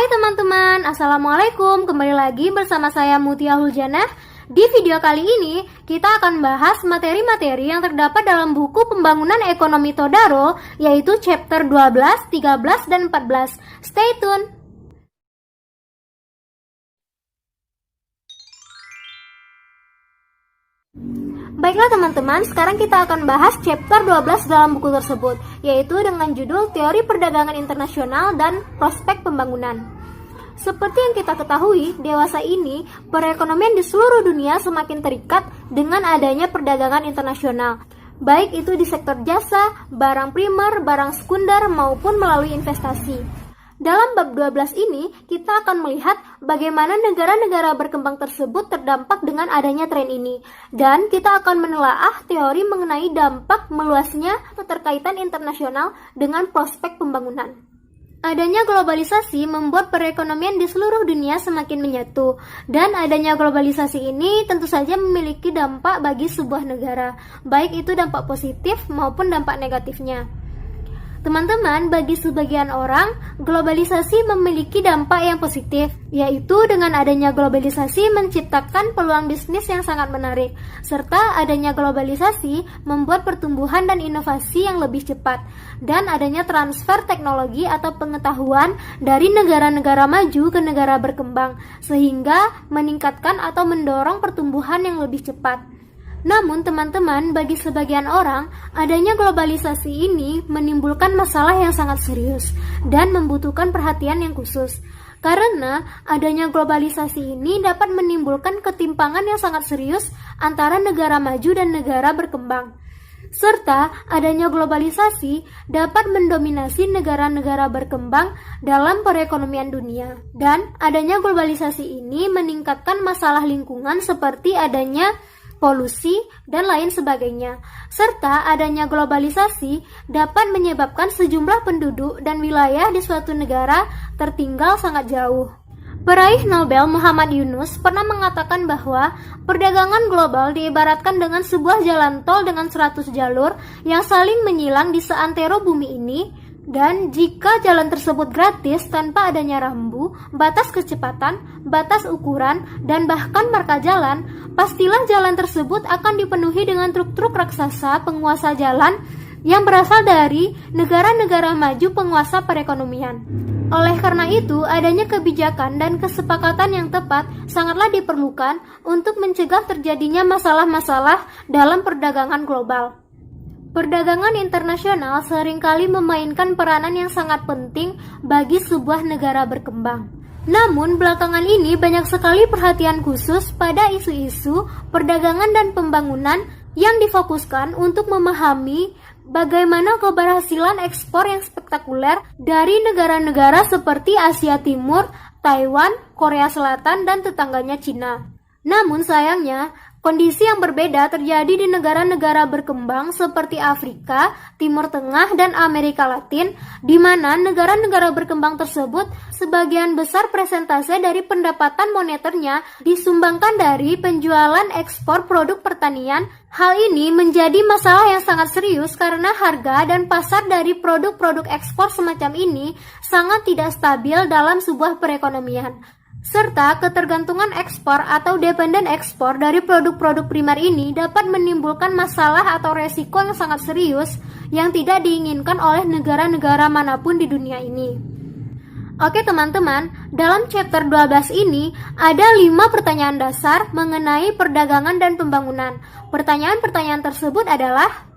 Hai teman-teman, Assalamualaikum. Kembali lagi bersama saya Mutia Huljana. Di video kali ini, kita akan bahas materi-materi yang terdapat dalam buku Pembangunan Ekonomi Todaro, yaitu chapter 12, 13, dan 14. Stay tune! Baiklah teman-teman, sekarang kita akan bahas chapter 12 dalam buku tersebut, yaitu dengan judul Teori Perdagangan Internasional dan Prospek Pembangunan. Seperti yang kita ketahui, dewasa ini, perekonomian di seluruh dunia semakin terikat dengan adanya perdagangan internasional, baik itu di sektor jasa, barang primer, barang sekunder, maupun melalui investasi. Dalam bab 12 ini, kita akan melihat bagaimana negara-negara berkembang tersebut terdampak dengan adanya tren ini. Dan kita akan menelaah teori mengenai dampak meluasnya keterkaitan internasional dengan prospek pembangunan. Adanya globalisasi membuat perekonomian di seluruh dunia semakin menyatu. Dan adanya globalisasi ini tentu saja memiliki dampak bagi sebuah negara, baik itu dampak positif maupun dampak negatifnya. Teman-teman, bagi sebagian orang, globalisasi memiliki dampak yang positif, yaitu dengan adanya globalisasi menciptakan peluang bisnis yang sangat menarik, serta adanya globalisasi membuat pertumbuhan dan inovasi yang lebih cepat, dan adanya transfer teknologi atau pengetahuan dari negara-negara maju ke negara berkembang, sehingga meningkatkan atau mendorong pertumbuhan yang lebih cepat. Namun teman-teman, bagi sebagian orang, adanya globalisasi ini menimbulkan masalah yang sangat serius dan membutuhkan perhatian yang khusus. Karena adanya globalisasi ini dapat menimbulkan ketimpangan yang sangat serius antara negara maju dan negara berkembang. Serta adanya globalisasi dapat mendominasi negara-negara berkembang dalam perekonomian dunia. Dan adanya globalisasi ini meningkatkan masalah lingkungan seperti adanya polusi, dan lain sebagainya. Serta adanya globalisasi dapat menyebabkan sejumlah penduduk dan wilayah di suatu negara tertinggal sangat jauh. Peraih Nobel Muhammad Yunus pernah mengatakan bahwa perdagangan global diibaratkan dengan sebuah jalan tol dengan 100 jalur yang saling menyilang di seantero bumi ini. Dan jika jalan tersebut gratis tanpa adanya rambu, batas kecepatan, batas ukuran, dan bahkan marka jalan, pastilah jalan tersebut akan dipenuhi dengan truk-truk raksasa penguasa jalan yang berasal dari negara-negara maju penguasa perekonomian. Oleh karena itu, adanya kebijakan dan kesepakatan yang tepat sangatlah diperlukan untuk mencegah terjadinya masalah-masalah dalam perdagangan global. Perdagangan internasional seringkali memainkan peranan yang sangat penting bagi sebuah negara berkembang. Namun, belakangan ini banyak sekali perhatian khusus pada isu-isu perdagangan dan pembangunan yang difokuskan untuk memahami bagaimana keberhasilan ekspor yang spektakuler dari negara-negara seperti Asia Timur, Taiwan, Korea Selatan, dan tetangganya Cina. Namun sayangnya, kondisi yang berbeda terjadi di negara-negara berkembang seperti Afrika, Timur Tengah, dan Amerika Latin, di mana negara-negara berkembang tersebut sebagian besar persentase dari pendapatan moneternya disumbangkan dari penjualan ekspor produk pertanian. Hal ini menjadi masalah yang sangat serius karena harga dan pasar dari produk-produk ekspor semacam ini sangat tidak stabil dalam sebuah perekonomian. Serta ketergantungan ekspor atau dependen ekspor dari produk-produk primer ini dapat menimbulkan masalah atau resiko yang sangat serius yang tidak diinginkan oleh negara-negara manapun di dunia ini. Oke teman-teman, dalam chapter 12 ini ada 5 pertanyaan dasar mengenai perdagangan dan pembangunan. Pertanyaan-pertanyaan tersebut adalah: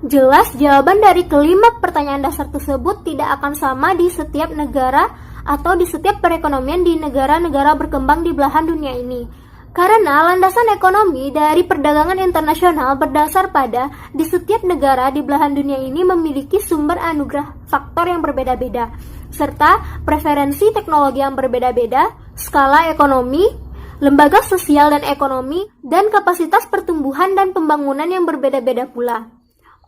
Jelas, jawaban dari kelima pertanyaan dasar tersebut tidak akan sama di setiap negara atau di setiap perekonomian di negara-negara berkembang di belahan dunia ini. Karena landasan ekonomi dari perdagangan internasional berdasar pada di setiap negara di belahan dunia ini memiliki sumber anugerah faktor yang berbeda-beda, serta preferensi teknologi yang berbeda-beda, skala ekonomi, lembaga sosial dan ekonomi, dan kapasitas pertumbuhan dan pembangunan yang berbeda-beda pula.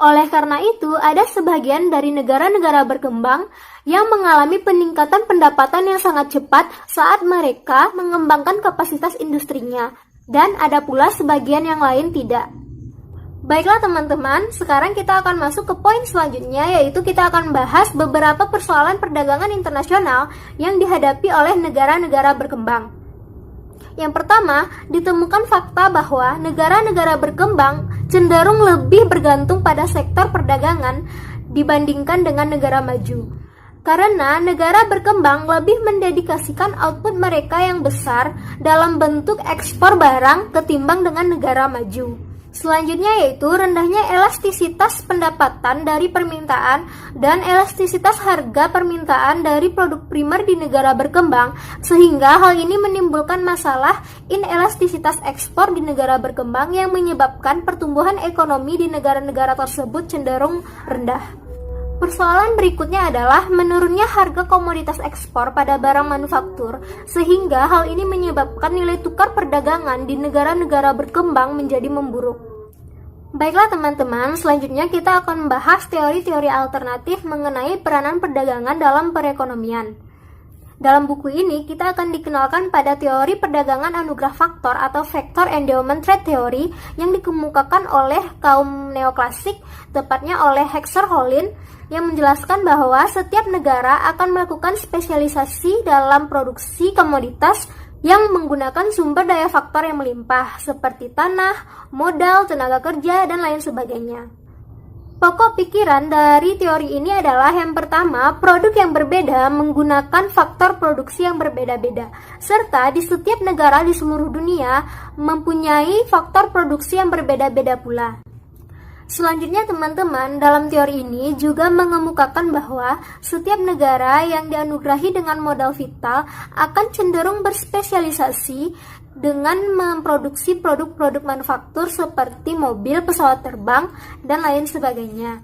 Oleh karena itu, ada sebagian dari negara-negara berkembang yang mengalami peningkatan pendapatan yang sangat cepat saat mereka mengembangkan kapasitas industrinya, dan ada pula sebagian yang lain tidak. Baiklah teman-teman, sekarang kita akan masuk ke poin selanjutnya, yaitu kita akan bahas beberapa persoalan perdagangan internasional yang dihadapi oleh negara-negara berkembang. Yang pertama, ditemukan fakta bahwa negara-negara berkembang cenderung lebih bergantung pada sektor perdagangan dibandingkan dengan negara maju. Karena negara berkembang lebih mendedikasikan output mereka yang besar dalam bentuk ekspor barang ketimbang dengan negara maju. Selanjutnya yaitu rendahnya elastisitas pendapatan dari permintaan dan elastisitas harga permintaan dari produk primer di negara berkembang, sehingga hal ini menimbulkan masalah inelastisitas ekspor di negara berkembang yang menyebabkan pertumbuhan ekonomi di negara-negara tersebut cenderung rendah. Persoalan berikutnya adalah menurunnya harga komoditas ekspor pada barang manufaktur, sehingga hal ini menyebabkan nilai tukar perdagangan di negara-negara berkembang menjadi memburuk. Baiklah teman-teman, selanjutnya kita akan membahas teori-teori alternatif mengenai peranan perdagangan dalam perekonomian. Dalam buku ini, kita akan dikenalkan pada teori perdagangan anugerah faktor atau Factor Endowment Trade Theory yang dikemukakan oleh kaum neoklasik, tepatnya oleh Hexer-Holin, yang menjelaskan bahwa setiap negara akan melakukan spesialisasi dalam produksi komoditas yang menggunakan sumber daya faktor yang melimpah, seperti tanah, modal, tenaga kerja, dan lain sebagainya. Pokok pikiran dari teori ini adalah yang pertama, produk yang berbeda menggunakan faktor produksi yang berbeda-beda, serta di setiap negara di seluruh dunia mempunyai faktor produksi yang berbeda-beda pula. Selanjutnya teman-teman, dalam teori ini juga mengemukakan bahwa setiap negara yang dianugerahi dengan modal vital akan cenderung berspesialisasi dengan memproduksi produk-produk manufaktur seperti mobil, pesawat terbang, dan lain sebagainya.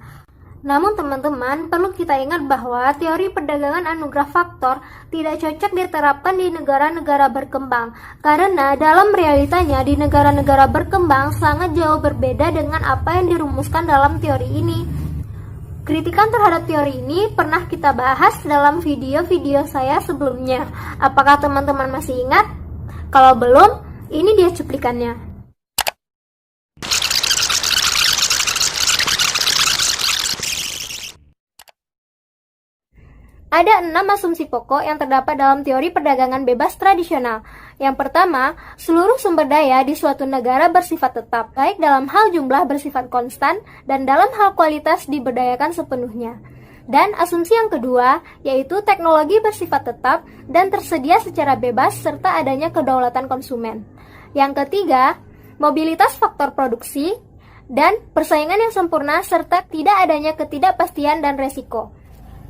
Namun teman-teman, perlu kita ingat bahwa teori perdagangan anugerah faktor tidak cocok diterapkan di negara-negara berkembang, karena dalam realitanya di negara-negara berkembang sangat jauh berbeda dengan apa yang dirumuskan dalam teori ini. Kritikan terhadap teori ini pernah kita bahas dalam video-video saya sebelumnya. Apakah teman-teman masih ingat? Kalau belum, ini dia cuplikannya. Ada 6 asumsi pokok yang terdapat dalam teori perdagangan bebas tradisional. Yang pertama, seluruh sumber daya di suatu negara bersifat tetap, baik dalam hal jumlah bersifat konstan dan dalam hal kualitas diberdayakan sepenuhnya. Dan asumsi yang kedua, yaitu teknologi bersifat tetap dan tersedia secara bebas serta adanya kedaulatan konsumen. Yang ketiga, mobilitas faktor produksi dan persaingan yang sempurna serta tidak adanya ketidakpastian dan resiko.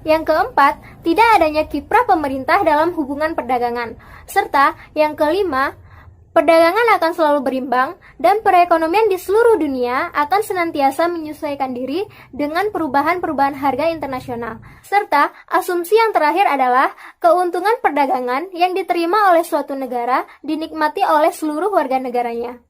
Yang keempat, tidak adanya kiprah pemerintah dalam hubungan perdagangan. Serta yang kelima, perdagangan akan selalu berimbang dan perekonomian di seluruh dunia akan senantiasa menyesuaikan diri dengan perubahan-perubahan harga internasional. Serta asumsi yang terakhir adalah keuntungan perdagangan yang diterima oleh suatu negara dinikmati oleh seluruh warga negaranya.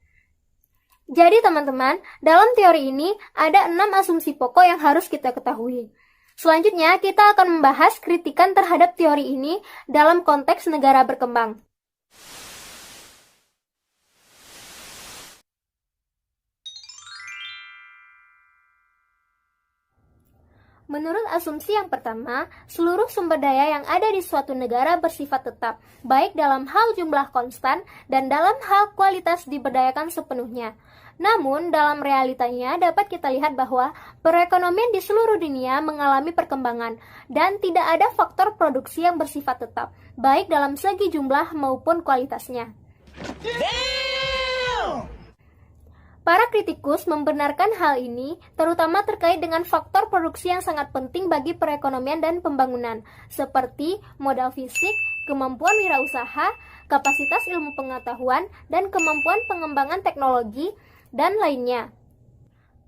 Jadi teman-teman, dalam teori ini ada 6 asumsi pokok yang harus kita ketahui. Selanjutnya, kita akan membahas kritikan terhadap teori ini dalam konteks negara berkembang. Menurut asumsi yang pertama, seluruh sumber daya yang ada di suatu negara bersifat tetap, baik dalam hal jumlah konstan dan dalam hal kualitas diberdayakan sepenuhnya. Namun, dalam realitanya dapat kita lihat bahwa perekonomian di seluruh dunia mengalami perkembangan dan tidak ada faktor produksi yang bersifat tetap, baik dalam segi jumlah maupun kualitasnya. Para kritikus membenarkan hal ini, terutama terkait dengan faktor produksi yang sangat penting bagi perekonomian dan pembangunan, seperti modal fisik, kemampuan wirausaha, kapasitas ilmu pengetahuan, dan kemampuan pengembangan teknologi, dan lainnya.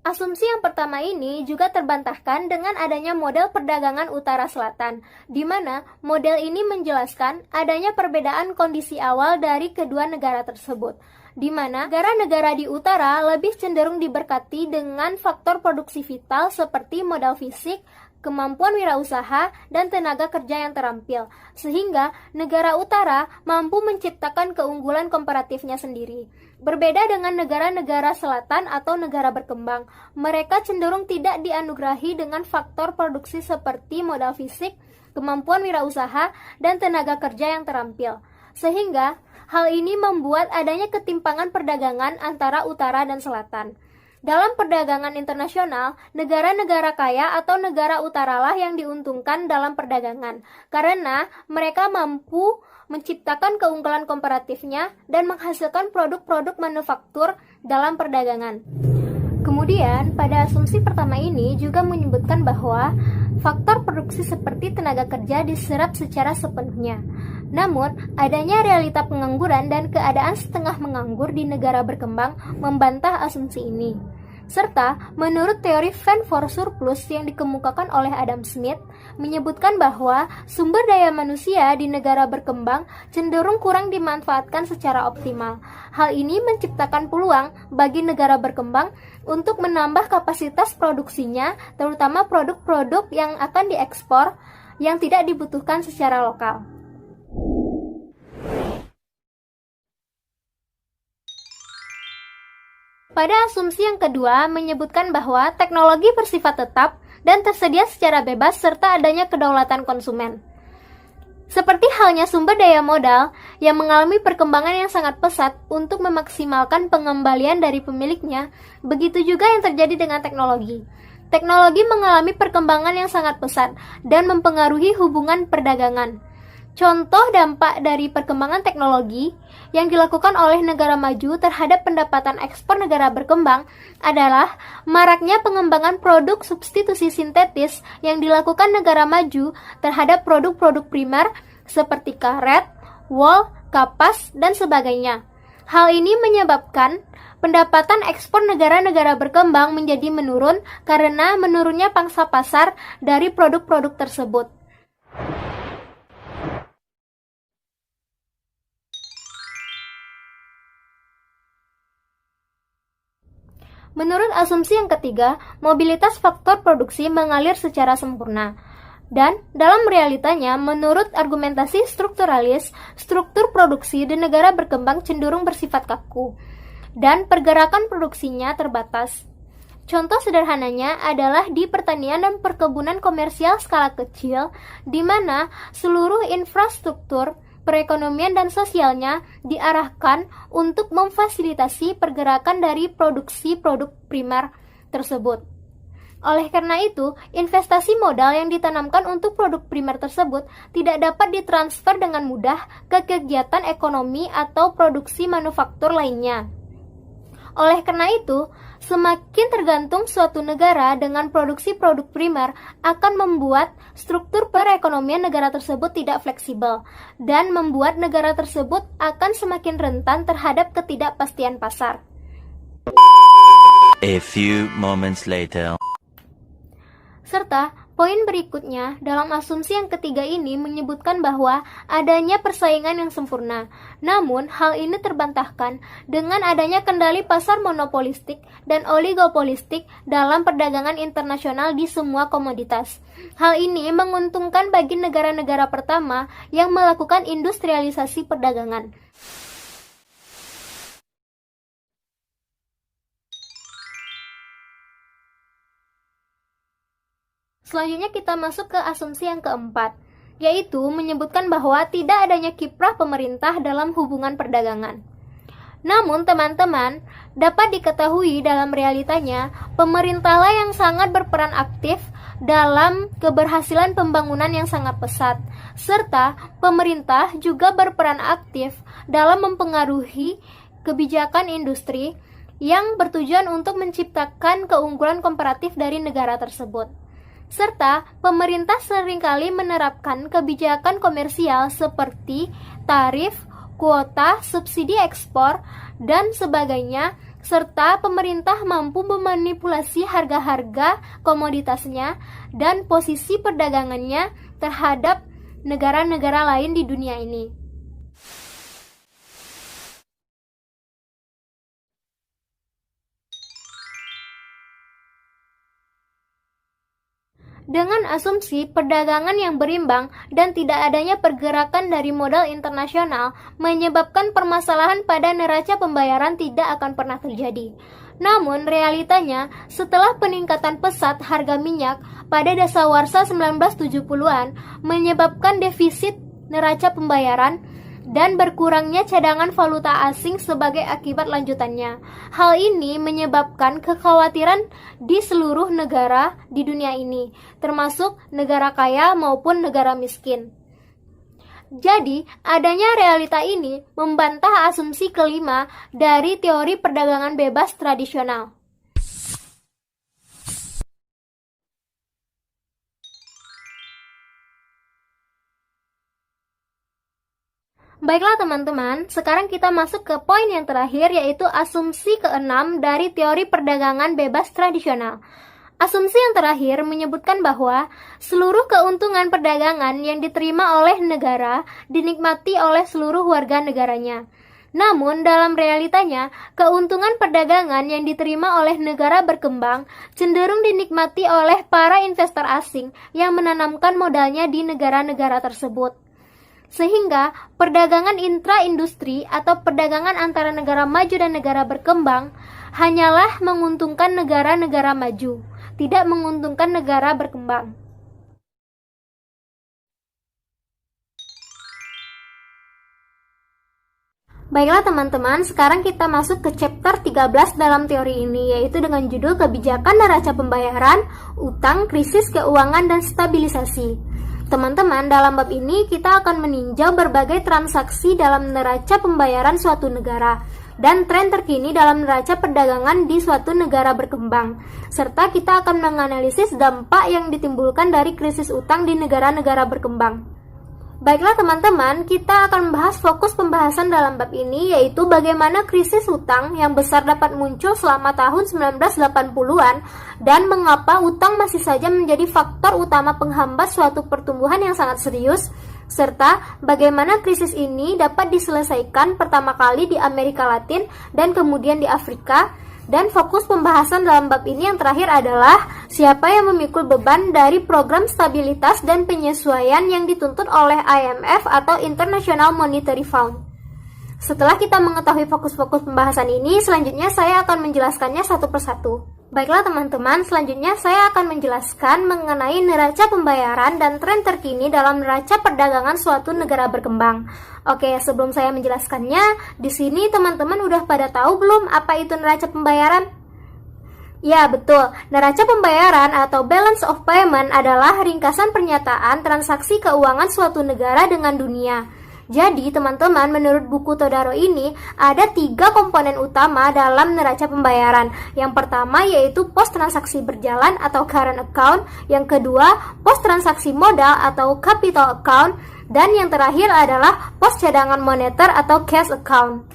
Asumsi yang pertama ini juga terbantahkan dengan adanya model perdagangan utara-selatan, di mana model ini menjelaskan adanya perbedaan kondisi awal dari kedua negara tersebut, di mana negara-negara di utara lebih cenderung diberkati dengan faktor produksi vital seperti modal fisik, kemampuan wirausaha, dan tenaga kerja yang terampil, sehingga negara utara mampu menciptakan keunggulan komparatifnya sendiri. Berbeda dengan negara-negara selatan atau negara berkembang, mereka cenderung tidak dianugerahi dengan faktor produksi seperti modal fisik, kemampuan wirausaha, dan tenaga kerja yang terampil. Sehingga, hal ini membuat adanya ketimpangan perdagangan antara utara dan selatan. Dalam perdagangan internasional, negara-negara kaya atau negara utaralah yang diuntungkan dalam perdagangan, karena mereka mampu menciptakan keunggulan komparatifnya dan menghasilkan produk-produk manufaktur dalam perdagangan. Kemudian, pada asumsi pertama ini juga menyebutkan bahwa faktor produksi seperti tenaga kerja diserap secara sepenuhnya. Namun, adanya realita pengangguran dan keadaan setengah menganggur di negara berkembang membantah asumsi ini. Serta, menurut teori Van for Surplus yang dikemukakan oleh Adam Smith, menyebutkan bahwa sumber daya manusia di negara berkembang cenderung kurang dimanfaatkan secara optimal. Hal ini menciptakan peluang bagi negara berkembang untuk menambah kapasitas produksinya, terutama produk-produk yang akan diekspor yang tidak dibutuhkan secara lokal. Pada asumsi yang kedua, menyebutkan bahwa teknologi bersifat tetap dan tersedia secara bebas serta adanya kedaulatan konsumen. Seperti halnya sumber daya modal yang mengalami perkembangan yang sangat pesat untuk memaksimalkan pengembalian dari pemiliknya, begitu juga yang terjadi dengan teknologi. Teknologi mengalami perkembangan yang sangat pesat dan mempengaruhi hubungan perdagangan. Contoh dampak dari perkembangan teknologi yang dilakukan oleh negara maju terhadap pendapatan ekspor negara berkembang adalah maraknya pengembangan produk substitusi sintetis yang dilakukan negara maju terhadap produk-produk primer seperti karet, wol, kapas, dan sebagainya. Hal ini menyebabkan pendapatan ekspor negara-negara berkembang menjadi menurun karena menurunnya pangsa pasar dari produk-produk tersebut. Menurut asumsi yang ketiga, mobilitas faktor produksi mengalir secara sempurna. Dan dalam realitanya, menurut argumentasi strukturalis, struktur produksi di negara berkembang cenderung bersifat kaku, dan pergerakan produksinya terbatas. Contoh sederhananya adalah di pertanian dan perkebunan komersial skala kecil, di mana seluruh infrastruktur perekonomian dan sosialnya diarahkan untuk memfasilitasi pergerakan dari produksi produk primer tersebut. Oleh karena itu, investasi modal yang ditanamkan untuk produk primer tersebut tidak dapat ditransfer dengan mudah ke kegiatan ekonomi atau produksi manufaktur lainnya. Oleh karena itu, semakin tergantung suatu negara dengan produksi produk primer akan membuat struktur perekonomian negara tersebut tidak fleksibel dan membuat negara tersebut akan semakin rentan terhadap ketidakpastian pasar. A few moments later. Serta, poin berikutnya dalam asumsi yang ketiga ini menyebutkan bahwa adanya persaingan yang sempurna. Namun, hal ini terbantahkan dengan adanya kendali pasar monopolistik dan oligopolistik dalam perdagangan internasional di semua komoditas. Hal ini menguntungkan bagi negara-negara pertama yang melakukan industrialisasi perdagangan. Selanjutnya kita masuk ke asumsi yang keempat, yaitu menyebutkan bahwa tidak adanya kiprah pemerintah dalam hubungan perdagangan. Namun teman-teman, dapat diketahui dalam realitanya, pemerintahlah yang sangat berperan aktif dalam keberhasilan pembangunan yang sangat pesat, serta pemerintah juga berperan aktif dalam mempengaruhi kebijakan industri yang bertujuan untuk menciptakan keunggulan komparatif dari negara tersebut. Serta pemerintah seringkali menerapkan kebijakan komersial seperti tarif, kuota, subsidi ekspor, dan sebagainya, serta pemerintah mampu memanipulasi harga-harga komoditasnya dan posisi perdagangannya terhadap negara-negara lain di dunia ini. Dengan asumsi perdagangan yang berimbang dan tidak adanya pergerakan dari modal internasional menyebabkan permasalahan pada neraca pembayaran tidak akan pernah terjadi. Namun realitanya, setelah peningkatan pesat harga minyak pada dasawarsa 1970-an menyebabkan defisit neraca pembayaran dan berkurangnya cadangan valuta asing sebagai akibat lanjutannya. Hal ini menyebabkan kekhawatiran di seluruh negara di dunia ini, termasuk negara kaya maupun negara miskin. Jadi, adanya realita ini membantah asumsi kelima dari teori perdagangan bebas tradisional. Baiklah teman-teman, sekarang kita masuk ke poin yang terakhir, yaitu asumsi keenam dari teori perdagangan bebas tradisional. Asumsi yang terakhir menyebutkan bahwa seluruh keuntungan perdagangan yang diterima oleh negara dinikmati oleh seluruh warga negaranya. Namun dalam realitanya, keuntungan perdagangan yang diterima oleh negara berkembang cenderung dinikmati oleh para investor asing yang menanamkan modalnya di negara-negara tersebut. Sehingga perdagangan intra-industri atau perdagangan antara negara maju dan negara berkembang hanyalah menguntungkan negara-negara maju, tidak menguntungkan negara berkembang. Baiklah teman-teman, sekarang kita masuk ke chapter 13 dalam teori ini, yaitu dengan judul kebijakan neraca pembayaran, utang, krisis keuangan, dan stabilisasi. Teman-teman, dalam bab ini kita akan meninjau berbagai transaksi dalam neraca pembayaran suatu negara dan tren terkini dalam neraca perdagangan di suatu negara berkembang, serta kita akan menganalisis dampak yang ditimbulkan dari krisis utang di negara-negara berkembang. Baiklah teman-teman, kita akan membahas fokus pembahasan dalam bab ini, yaitu bagaimana krisis utang yang besar dapat muncul selama tahun 1980-an dan mengapa utang masih saja menjadi faktor utama penghambat suatu pertumbuhan yang sangat serius, serta bagaimana krisis ini dapat diselesaikan pertama kali di Amerika Latin dan kemudian di Afrika. Dan fokus pembahasan dalam bab ini yang terakhir adalah siapa yang memikul beban dari program stabilitas dan penyesuaian yang dituntut oleh IMF atau International Monetary Fund. Setelah kita mengetahui fokus-fokus pembahasan ini, selanjutnya saya akan menjelaskannya satu persatu. Baiklah teman-teman, selanjutnya saya akan menjelaskan mengenai neraca pembayaran dan tren terkini dalam neraca perdagangan suatu negara berkembang. Oke, sebelum saya menjelaskannya, di sini teman-teman udah pada tahu belum apa itu neraca pembayaran? Ya, betul. Neraca pembayaran atau balance of payment adalah ringkasan pernyataan transaksi keuangan suatu negara dengan dunia. Jadi, teman-teman, menurut buku Todaro ini, ada 3 komponen utama dalam neraca pembayaran. Yang pertama yaitu pos transaksi berjalan atau current account, yang kedua pos transaksi modal atau capital account, dan yang terakhir adalah pos cadangan moneter atau cash account.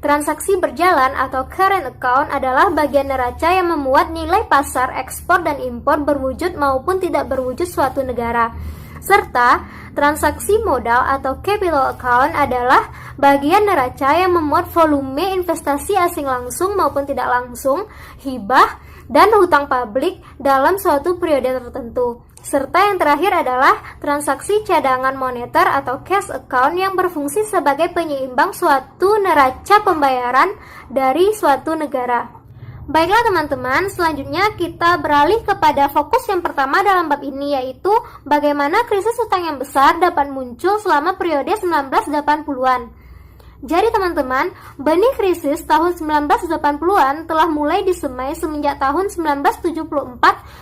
Transaksi berjalan atau current account adalah bagian neraca yang memuat nilai pasar ekspor dan impor berwujud maupun tidak berwujud suatu negara. Serta transaksi modal atau capital account adalah bagian neraca yang memuat volume investasi asing langsung maupun tidak langsung, hibah, dan hutang publik dalam suatu periode tertentu. Serta yang terakhir adalah transaksi cadangan moneter atau cash account yang berfungsi sebagai penyeimbang suatu neraca pembayaran dari suatu negara. Baiklah teman-teman, selanjutnya kita beralih kepada fokus yang pertama dalam bab ini, yaitu bagaimana krisis utang yang besar dapat muncul selama periode 1980-an. Jadi teman-teman, benih krisis tahun 1980-an telah mulai disemai semenjak tahun 1974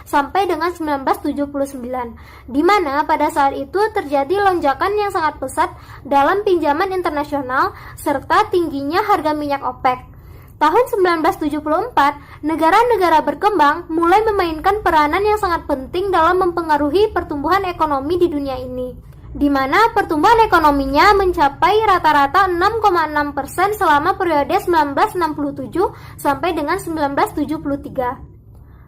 sampai dengan 1979, di mana pada saat itu terjadi lonjakan yang sangat pesat dalam pinjaman internasional serta tingginya harga minyak OPEC. Tahun 1974, negara-negara berkembang mulai memainkan peranan yang sangat penting dalam mempengaruhi pertumbuhan ekonomi di dunia ini, di mana pertumbuhan ekonominya mencapai rata-rata 6,6% selama periode 1967 sampai dengan 1973.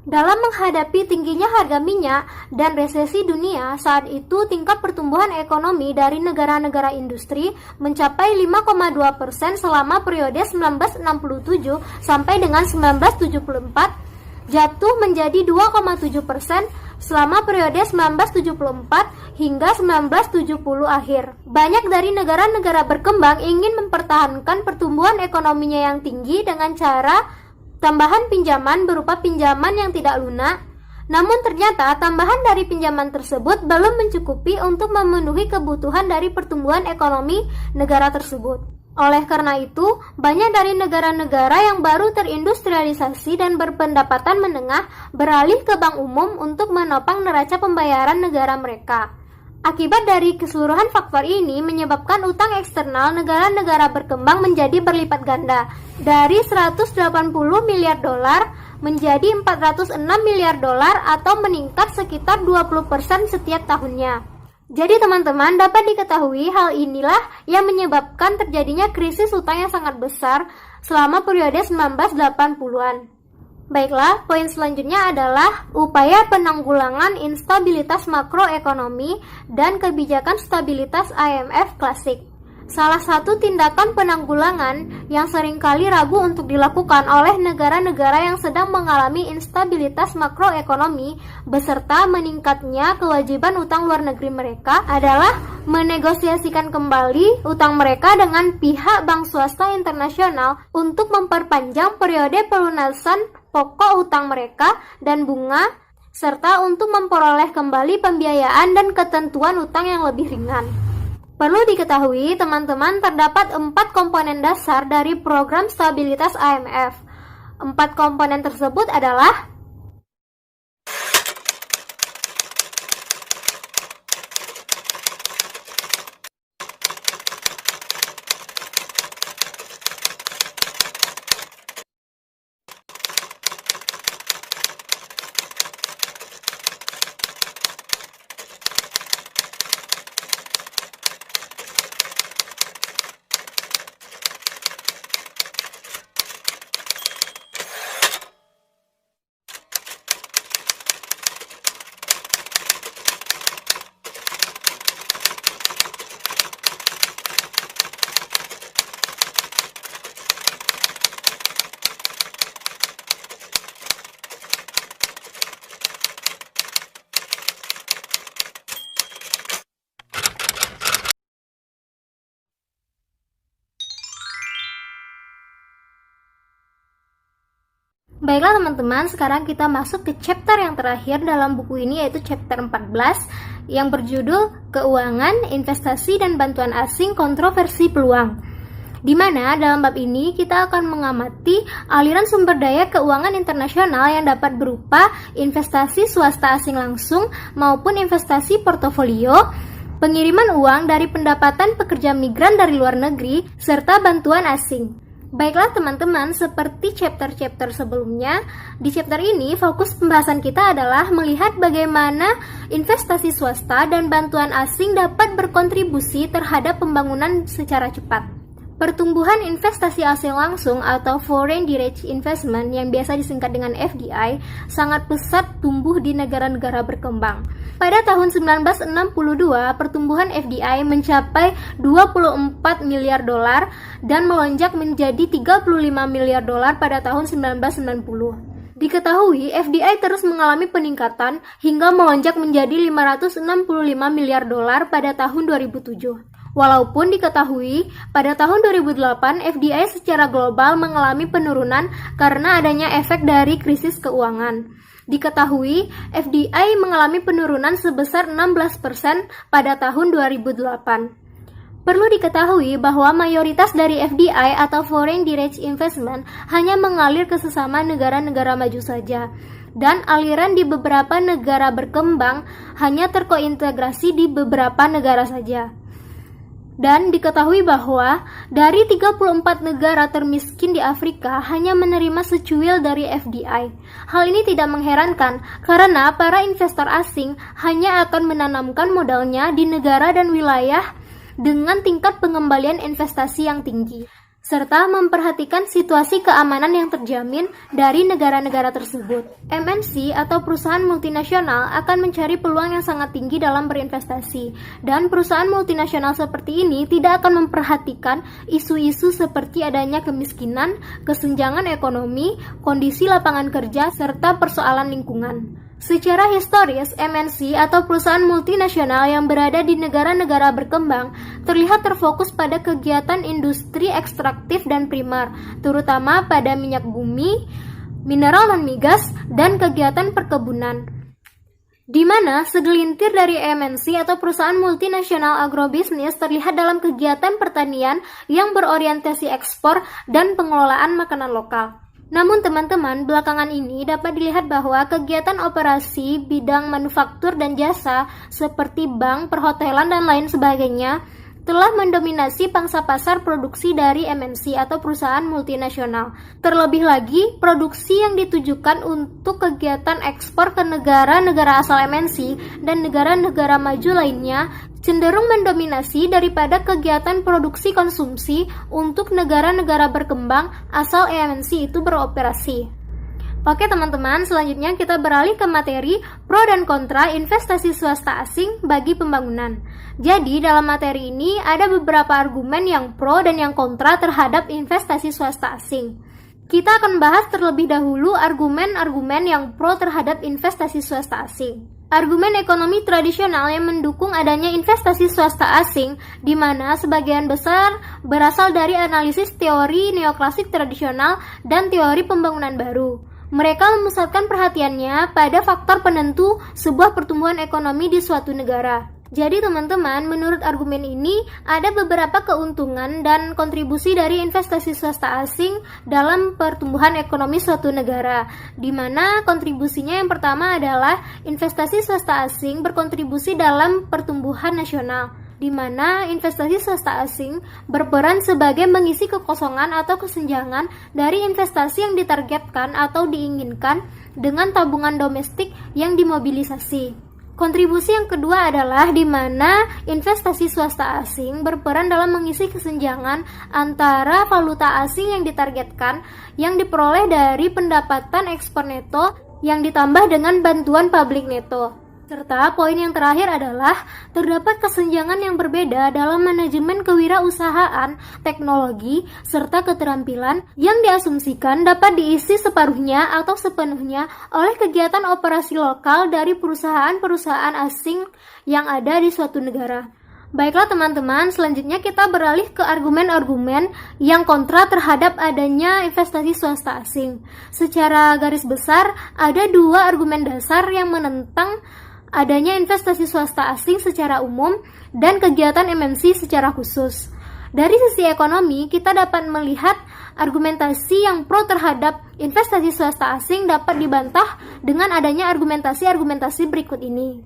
Dalam menghadapi tingginya harga minyak dan resesi dunia, saat itu tingkat pertumbuhan ekonomi dari negara-negara industri mencapai 5,2% selama periode 1967 sampai dengan 1974, jatuh menjadi 2,7% selama periode 1974 hingga 1970 akhir. Banyak dari negara-negara berkembang ingin mempertahankan pertumbuhan ekonominya yang tinggi dengan cara tambahan pinjaman berupa pinjaman yang tidak lunak, namun ternyata tambahan dari pinjaman tersebut belum mencukupi untuk memenuhi kebutuhan dari pertumbuhan ekonomi negara tersebut. Oleh karena itu, banyak dari negara-negara yang baru terindustrialisasi dan berpendapatan menengah beralih ke bank umum untuk menopang neraca pembayaran negara mereka. Akibat dari keseluruhan faktor ini menyebabkan utang eksternal negara-negara berkembang menjadi berlipat ganda, dari 180 miliar dolar menjadi 406 miliar dolar atau meningkat sekitar 20% setiap tahunnya. Jadi teman-teman, dapat diketahui hal inilah yang menyebabkan terjadinya krisis utang yang sangat besar selama periode 1980-an. Baiklah, poin selanjutnya adalah upaya penanggulangan instabilitas makroekonomi dan kebijakan stabilitas IMF klasik. Salah satu tindakan penanggulangan yang seringkali ragu untuk dilakukan oleh negara-negara yang sedang mengalami instabilitas makroekonomi beserta meningkatnya kewajiban utang luar negeri mereka adalah menegosiasikan kembali utang mereka dengan pihak bank swasta internasional untuk memperpanjang periode pelunasan pokok utang mereka dan bunga, serta untuk memperoleh kembali pembiayaan dan ketentuan utang yang lebih ringan. Perlu diketahui, teman-teman, terdapat 4 komponen dasar dari program stabilitas IMF. 4 komponen tersebut adalah Baiklah teman-teman, sekarang kita masuk ke chapter yang terakhir dalam buku ini, yaitu chapter 14 yang berjudul Keuangan, Investasi, dan Bantuan Asing, Kontroversi Peluang. Di mana dalam bab ini kita akan mengamati aliran sumber daya keuangan internasional yang dapat berupa investasi swasta asing langsung maupun investasi portofolio, pengiriman uang dari pendapatan pekerja migran dari luar negeri, serta bantuan asing. Baiklah teman-teman, seperti chapter-chapter sebelumnya, di chapter ini fokus pembahasan kita adalah melihat bagaimana investasi swasta dan bantuan asing dapat berkontribusi terhadap pembangunan secara cepat. Pertumbuhan investasi asing langsung atau Foreign Direct Investment yang biasa disingkat dengan FDI sangat pesat tumbuh di negara-negara berkembang. Pada tahun 1962, pertumbuhan FDI mencapai 24 miliar dolar dan melonjak menjadi 35 miliar dolar pada tahun 1990. Diketahui, FDI terus mengalami peningkatan hingga melonjak menjadi 565 miliar dolar pada tahun 2007. Walaupun diketahui, pada tahun 2008 FDI secara global mengalami penurunan karena adanya efek dari krisis keuangan. Diketahui, FDI mengalami penurunan sebesar 16% pada tahun 2008. Perlu diketahui bahwa mayoritas dari FDI atau Foreign Direct Investment hanya mengalir ke sesama negara-negara maju saja, dan aliran di beberapa negara berkembang hanya terkointegrasi di beberapa negara saja. Dan diketahui bahwa dari 34 negara termiskin di Afrika hanya menerima secuil dari FDI. Hal ini tidak mengherankan karena para investor asing hanya akan menanamkan modalnya di negara dan wilayah dengan tingkat pengembalian investasi yang tinggi, serta memperhatikan situasi keamanan yang terjamin dari negara-negara tersebut. MNC atau perusahaan multinasional akan mencari peluang yang sangat tinggi dalam berinvestasi, dan perusahaan multinasional seperti ini tidak akan memperhatikan isu-isu seperti adanya kemiskinan, kesenjangan ekonomi, kondisi lapangan kerja, serta persoalan lingkungan. Secara historis, MNC atau perusahaan multinasional yang berada di negara-negara berkembang terlihat terfokus pada kegiatan industri ekstraktif dan primer, terutama pada minyak bumi, mineral non-migas, dan kegiatan perkebunan. Di mana segelintir dari MNC atau perusahaan multinasional agrobisnis terlihat dalam kegiatan pertanian yang berorientasi ekspor dan pengelolaan makanan lokal. Namun teman-teman, belakangan ini dapat dilihat bahwa kegiatan operasi bidang manufaktur dan jasa seperti bank, perhotelan, dan lain sebagainya telah mendominasi pangsa pasar produksi dari MNC atau perusahaan multinasional. Terlebih lagi, produksi yang ditujukan untuk kegiatan ekspor ke negara-negara asal MNC dan negara-negara maju lainnya cenderung mendominasi daripada kegiatan produksi konsumsi untuk negara-negara berkembang asal MNC itu beroperasi. Oke teman-teman, selanjutnya kita beralih ke materi pro dan kontra investasi swasta asing bagi pembangunan. Jadi dalam materi ini ada beberapa argumen yang pro dan yang kontra terhadap investasi swasta asing. Kita akan bahas terlebih dahulu argumen-argumen yang pro terhadap investasi swasta asing. Argumen ekonomi tradisional yang mendukung adanya investasi swasta asing, di mana sebagian besar berasal dari analisis teori neoklasik tradisional dan teori pembangunan baru. Mereka memusatkan perhatiannya pada faktor penentu sebuah pertumbuhan ekonomi di suatu negara. Jadi teman-teman, menurut argumen ini ada beberapa keuntungan dan kontribusi dari investasi swasta asing dalam pertumbuhan ekonomi suatu negara, di mana kontribusinya yang pertama adalah investasi swasta asing berkontribusi dalam pertumbuhan nasional, di mana investasi swasta asing berperan sebagai mengisi kekosongan atau kesenjangan dari investasi yang ditargetkan atau diinginkan dengan tabungan domestik yang dimobilisasi. Kontribusi yang kedua adalah di mana investasi swasta asing berperan dalam mengisi kesenjangan antara valuta asing yang ditargetkan yang diperoleh dari pendapatan ekspor neto yang ditambah dengan bantuan publik neto. Serta poin yang terakhir adalah terdapat kesenjangan yang berbeda dalam manajemen kewirausahaan, teknologi, serta keterampilan yang diasumsikan dapat diisi separuhnya atau sepenuhnya oleh kegiatan operasi lokal dari perusahaan-perusahaan asing yang ada di suatu negara. Baiklah teman-teman, selanjutnya kita beralih ke argumen-argumen yang kontra terhadap adanya investasi swasta asing. Secara garis besar, ada dua argumen dasar yang menentang adanya investasi swasta asing secara umum dan kegiatan MNC secara khusus. Dari sisi ekonomi, kita dapat melihat argumentasi yang pro terhadap investasi swasta asing dapat dibantah dengan adanya argumentasi-argumentasi berikut ini.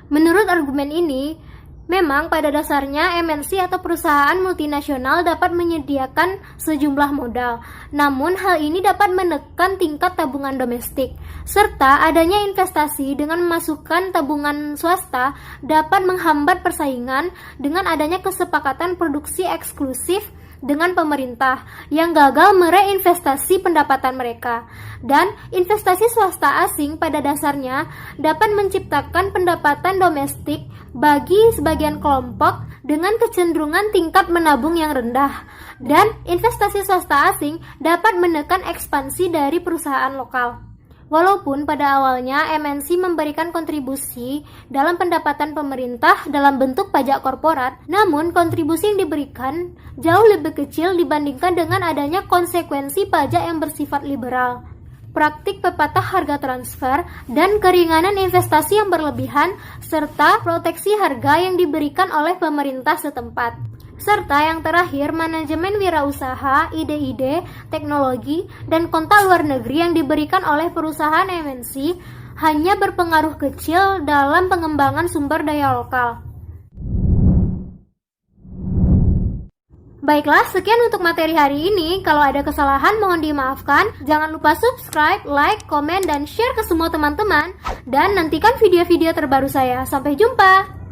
Menurut argumen ini, memang pada dasarnya MNC atau perusahaan multinasional dapat menyediakan sejumlah modal, namun hal ini dapat menekan tingkat tabungan domestik, serta adanya investasi dengan memasukkan tabungan swasta dapat menghambat persaingan dengan adanya kesepakatan produksi eksklusif dengan pemerintah yang gagal mereinvestasi pendapatan mereka. Dan investasi swasta asing pada dasarnya dapat menciptakan pendapatan domestik bagi sebagian kelompok dengan kecenderungan tingkat menabung yang rendah. Dan investasi swasta asing dapat menekan ekspansi dari perusahaan lokal. Walaupun pada awalnya MNC memberikan kontribusi dalam pendapatan pemerintah dalam bentuk pajak korporat, namun kontribusi yang diberikan jauh lebih kecil dibandingkan dengan adanya konsekuensi pajak yang bersifat liberal, praktik pepatah harga transfer, dan keringanan investasi yang berlebihan, serta proteksi harga yang diberikan oleh pemerintah setempat. Serta yang terakhir, manajemen wirausaha, ide-ide, teknologi, dan kontak luar negeri yang diberikan oleh perusahaan MNC hanya berpengaruh kecil dalam pengembangan sumber daya lokal. Baiklah, sekian untuk materi hari ini. Kalau ada kesalahan mohon dimaafkan. Jangan lupa subscribe, like, komen, dan share ke semua teman-teman. Dan nantikan video-video terbaru saya. Sampai jumpa!